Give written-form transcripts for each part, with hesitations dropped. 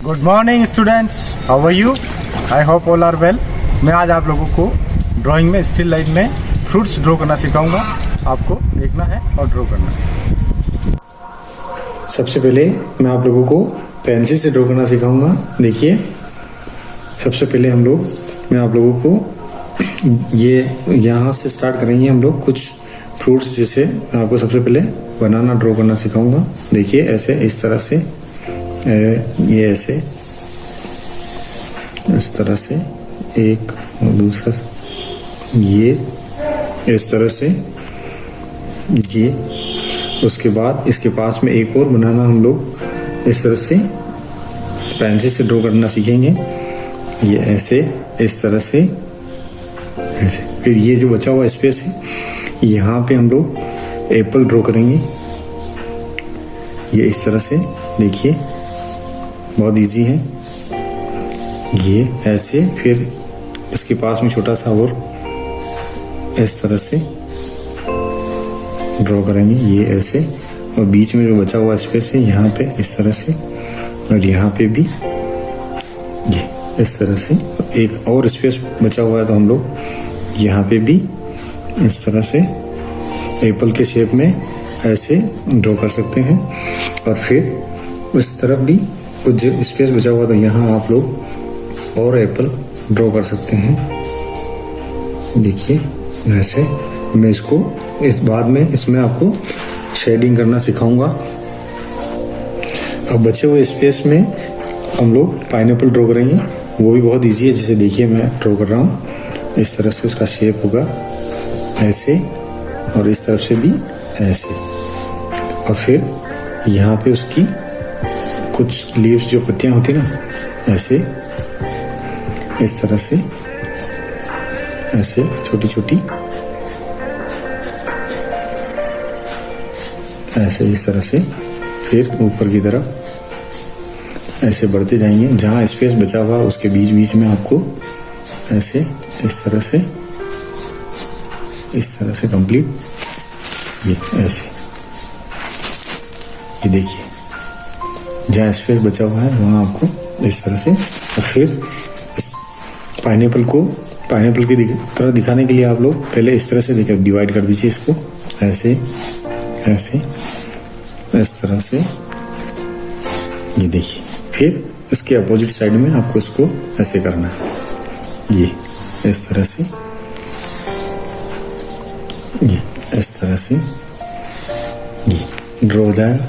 Good morning students, how are you? I hope all are well. मैं आज आप लोगों को ड्राइंग में स्टिल लाइफ में फ्रूट्स ड्रॉ करना सिखाऊंगा। आपको देखना है और ड्रॉ करना है। सबसे पहले मैं आप लोगों को पेंसिल से ड्रॉ करना सिखाऊंगा। देखिए, सबसे पहले मैं आप लोगों को ये यहाँ से स्टार्ट करेंगे। हम लोग कुछ फ्रूट्स, जैसे मैं आपको सबसे पहले बनाना ड्रॉ करना सिखाऊंगा। देखिए, ऐसे इस तरह से, ये ऐसे इस तरह से एक और दूसरा, ये इस तरह से, ये उसके बाद इसके पास में एक और बनाना हम लोग इस तरह से पेंसिल से ड्रॉ करना सीखेंगे। ये ऐसे इस तरह से ऐसे। फिर ये जो बचा हुआ स्पेस है, यहाँ पे हम लोग एप्पल ड्रॉ करेंगे। ये इस तरह से, देखिए बहुत इजी है। ये ऐसे, फिर इसके पास में छोटा सा और इस तरह से ड्रॉ करेंगे। ये ऐसे, और बीच में जो बचा हुआ स्पेस है यहाँ पे इस तरह से, और यहाँ पे भी ये इस तरह से। एक और स्पेस बचा हुआ है तो हम लोग यहाँ पे भी इस तरह से एप्पल के शेप में ऐसे ड्रॉ कर सकते हैं। और फिर इस तरफ भी कुछ स्पेस बचा हुआ तो यहाँ आप लोग और एप्पल ड्रॉ कर सकते हैं। देखिए ऐसे। मैं इसको इस बाद में इसमें आपको शेडिंग करना सिखाऊंगा। अब बचे हुए स्पेस में हम लोग पाइनएप्पल ड्रॉ करेंगे। वो भी बहुत इजी है। जैसे देखिए मैं ड्रॉ कर रहा हूँ, इस तरह से उसका शेप होगा ऐसे, और इस तरफ से भी ऐसे। और फिर यहाँ पे उसकी कुछ लीव्स, जो पत्तियाँ होती ना, ऐसे इस तरह से, ऐसे छोटी छोटी, ऐसे इस तरह से। फिर ऊपर की तरफ ऐसे बढ़ते जाएंगे। जहाँ स्पेस बचा हुआ उसके बीच बीच में आपको ऐसे इस तरह से कंप्लीट, ये ऐसे। ये देखिए, जहाँ स्पेस बचा हुआ है वहाँ आपको इस तरह से। और फिर इस पाइनएप्पल की तरह दिखाने के लिए आप लोग पहले इस तरह से डिवाइड कर दीजिए इसको, ऐसे ऐसे इस तरह से। ये देखिए, फिर इसके अपोजिट साइड में आपको इसको ऐसे करना है। ये इस तरह से, ये इस तरह से ये ड्रॉ हो जाएगा।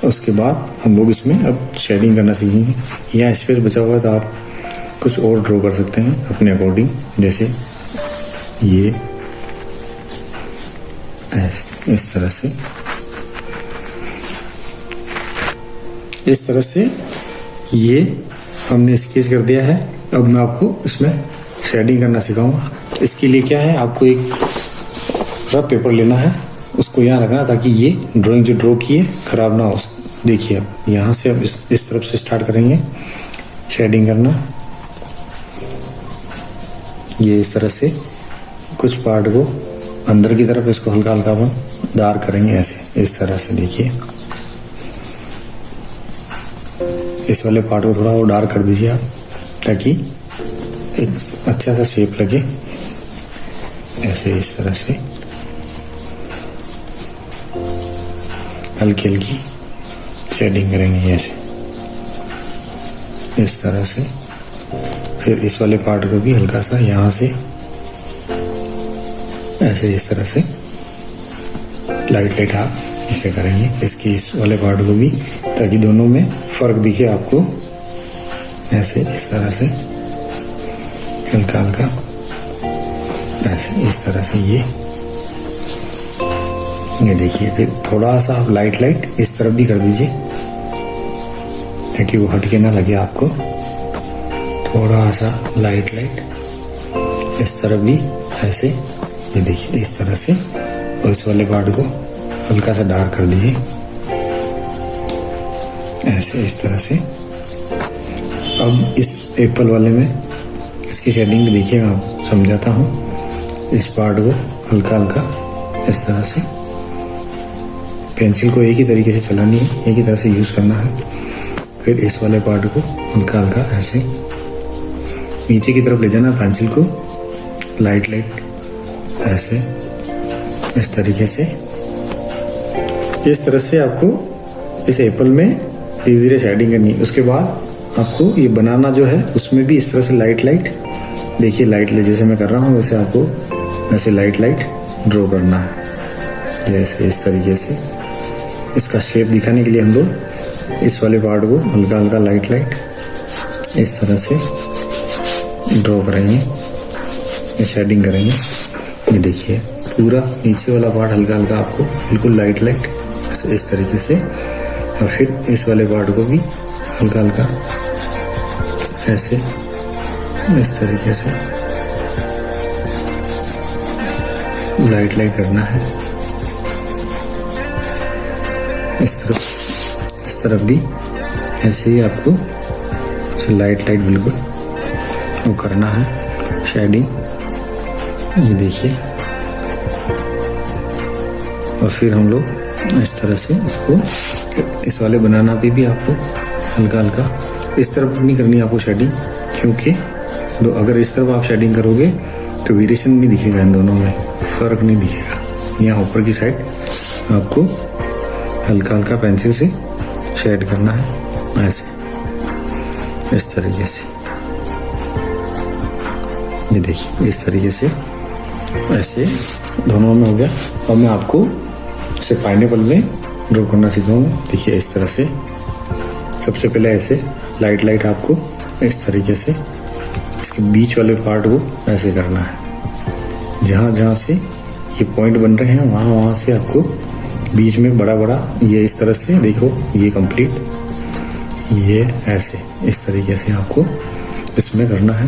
उसके बाद हम लोग इसमें अब शेडिंग करना सीखेंगे। यहाँ स्पेस बचा हुआ है तो आप कुछ और ड्रॉ कर सकते हैं अपने अकॉर्डिंग। जैसे ये ऐसे, इस तरह से, इस तरह से ये हमने स्केच कर दिया है। अब मैं आपको इसमें शेडिंग करना सिखाऊंगा। इसके लिए क्या है, आपको एक रफ पेपर लेना है, उसको यहाँ रखना ताकि ये ड्राइंग जो ड्रॉ की है खराब ना हो। देखिए, अब यहाँ से अब इस तरफ से स्टार्ट करेंगे शेडिंग करना। ये इस तरह से कुछ पार्ट को अंदर की तरफ इसको हल्का हल्का डार्क करेंगे, ऐसे इस तरह से। देखिए, इस वाले पार्ट को थोड़ा और डार्क कर दीजिए आप, ताकि एक अच्छा सा शेप लगे। ऐसे इस तरह से हल्की हल्की शेडिंग करेंगे, ऐसे इस तरह से। फिर इस वाले पार्ट को भी हल्का सा यहाँ से ऐसे इस तरह से लाइट आप इसे करेंगे। इसके इस वाले पार्ट को भी, ताकि दोनों में फर्क दिखे आपको। ऐसे इस तरह से हल्का हल्का, ऐसे इस तरह से। ये देखिए, फिर थोड़ा सा आप लाइट इस तरफ भी कर दीजिए, ताकि वो हटके ना लगे आपको। थोड़ा सा लाइट इस तरफ भी ऐसे। ये देखिए, इस तरह से। और इस वाले पार्ट को हल्का सा डार्क कर दीजिए, ऐसे इस तरह से। अब इस एप्पल वाले में इसकी शेडिंग भी देखिए, मैं आपको समझाता हूँ। इस पार्ट को हल्का हल्का इस तरह से, पेंसिल को एक ही तरीके से चलानी है, एक ही तरह से यूज़ करना है। फिर इस वाले पार्ट को हल्का हल्का ऐसे नीचे की तरफ ले जाना पेंसिल को, लाइट ऐसे इस तरीके से। इस तरह से आपको इस एप्पल में धीरे धीरे शेडिंग करनी है। उसके बाद आपको ये बनाना जो है उसमें भी इस तरह से लाइट देखिए, लाइट जैसे मैं कर रहा हूँ वैसे आपको ऐसे लाइट ड्रॉ करना है। जैसे इस तरीके से इसका शेप दिखाने के लिए हम लोग इस वाले पार्ट को हल्का हल्का लाइट इस तरह से ड्रॉ करेंगे, ये शेडिंग करेंगे। ये देखिए पूरा नीचे वाला पार्ट हल्का हल्का आपको बिल्कुल लाइट इस तरीके से, और फिर इस वाले पार्ट को भी हल्का हल्का ऐसे इस तरीके से लाइट करना है। इस तरफ भी ऐसे ही आपको लाइट बिल्कुल वो करना है शेडिंग। ये देखिए, और फिर हम लोग इस तरह से इसको इस वाले बनाना पे भी आपको हल्का हल्का इस तरफ नहीं करनी आपको शेडिंग, क्योंकि अगर इस तरफ आप शेडिंग करोगे तो वेरिएशन नहीं दिखेगा, इन दोनों में फर्क नहीं दिखेगा। यहाँ ऊपर की साइड आपको हल्का हल्का पेंसिल से शेड करना है ऐसे इस तरीके से। ये देखिए इस तरीके से ऐसे दोनों में हो गया। अब मैं आपको इसे पाइनएप्पल में ड्रॉ करना सिखाऊंगा। देखिए इस तरह से सबसे पहले ऐसे लाइट आपको इस तरीके से इसके बीच वाले पार्ट को ऐसे करना है। जहाँ से ये पॉइंट बन रहे हैं वहाँ से आपको बीच में बड़ा ये इस तरह से देखो, ये कंप्लीट ये ऐसे इस तरीके से आपको इसमें करना है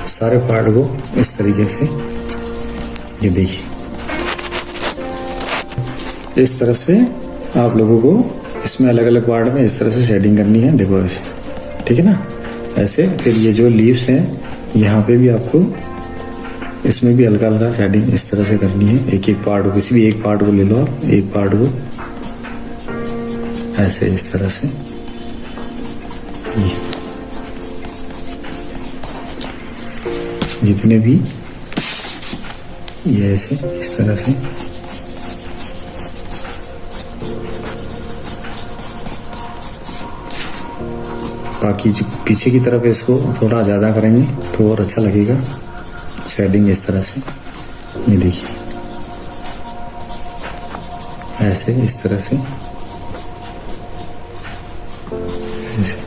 सारे पार्ट को इस तरीके से। ये देखिए इस तरह से आप लोगों को इसमें अलग अलग पार्ट में इस तरह से शेडिंग करनी है। देखो ऐसे, ठीक है ना, ऐसे। फिर ये जो लीव्स हैं यहाँ पे भी आपको इसमें भी हल्का हल्का शेडिंग इस तरह से करनी है। एक पार्ट को, किसी भी एक पार्ट को ले लो आप, एक पार्ट को ऐसे इस तरह से। जितने भी ये ऐसे इस तरह से बाकी जो पीछे की तरफ इसको थोड़ा ज़्यादा करेंगे तो और अच्छा लगेगा शेडिंग इस तरह से। ये देखिए ऐसे इस तरह से ऐसे।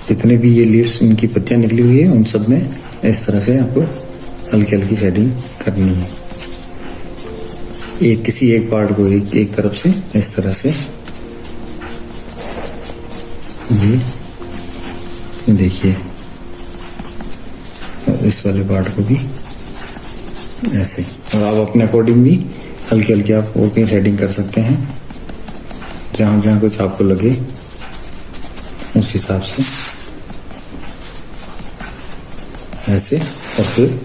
जितने भी ये लीव्स इनकी पत्तियां निकली हुई है उन सब में इस तरह से आपको हल्की हल्की शेडिंग करनी है। किसी एक पार्ट को एक तरफ से इस तरह से ये देखिए, इस वाले पार्ट को भी ऐसे। और आप अपने अकॉर्डिंग भी हल्की हल्की आप और कहीं सेटिंग कर सकते हैं, जहाँ कुछ आपको लगे उस हिसाब से ऐसे। और फिर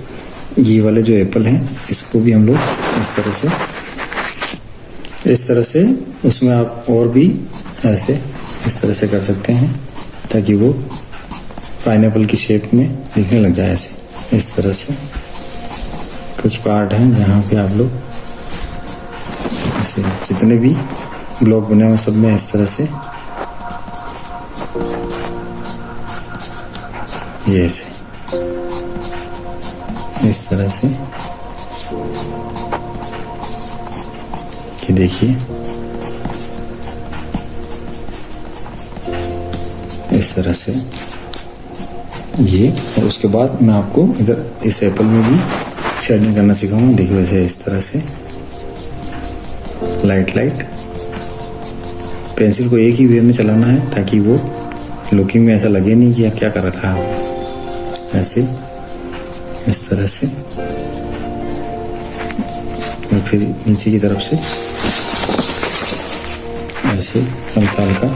ये वाले जो एप्पल हैं इसको भी हम लोग इस तरह से उसमें आप और भी ऐसे इस तरह से कर सकते हैं ताकि वो पाइनएप्पल की शेप में दिखने लग जाए। ऐसे इस तरह से कुछ पार्ट हैं जहाँ पे आप लोग ऐसे जितने भी ब्लॉक बने हुए सब में इस तरह से ये ऐसे इस तरह से ये देखिए इस तरह से ये। और उसके बाद मैं आपको इधर इस एप्पल में भी शेडिंग करना सिखाऊंगा। देखिए वैसे इस तरह से लाइट पेंसिल को एक ही वे में चलाना है ताकि वो लुकिंग में ऐसा लगे नहीं कि क्या कर रखा है। ऐसे इस तरह से और फिर नीचे की तरफ से ऐसे हल्का हल्का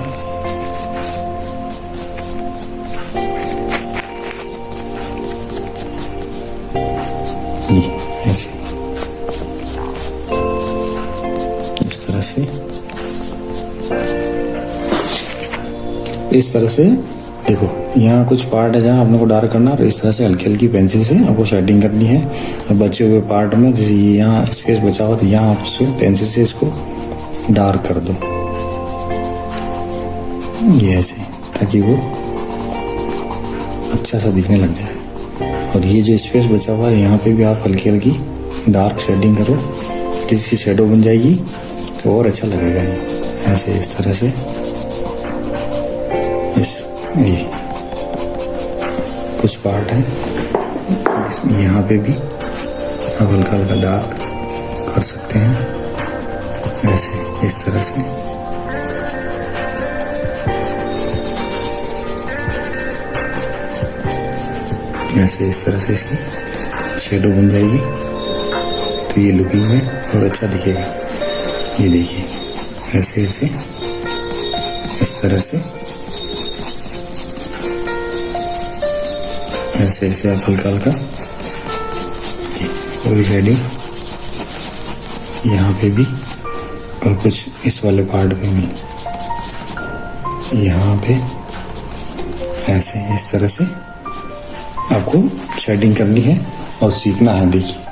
ऐसे इस तरह से इस तरह से देखो, यहाँ कुछ पार्ट है जहाँ आपने को डार्क करना और इस तरह से हल्की हल्की पेंसिल से आपको शेडिंग करनी है। और बचे हुए पार्ट में जैसे ये यहाँ स्पेस बचा हुआ तो यहाँ आप पेंसिल से इसको डार्क कर दो, ये ऐसे, ताकि वो अच्छा सा दिखने लग जाए। और ये जो स्पेस बचा हुआ है यहाँ पे भी आप हल्की हल्की डार्क शेडिंग करो, जिसकी शेडो बन जाएगी तो और अच्छा लगेगा। ये ऐसे इस तरह से ये कुछ पार्ट है इसमें, यहाँ पे भी आप हल्का हल्का डार्क कर सकते हैं ऐसे इस तरह से। ऐसे इस तरह से इसकी शेडो बन जाएगी तो ये लुकिंग में और अच्छा दिखेगा। ये देखिए ऐसे ऐसे इस तरह से ऐसे ऐसे आप हल्का हल्का पूरी शेडिंग यहाँ पे भी और कुछ इस वाले पार्ट में भी, यहाँ पे ऐसे इस तरह से आपको शेडिंग करनी है और सीखना है। देखिए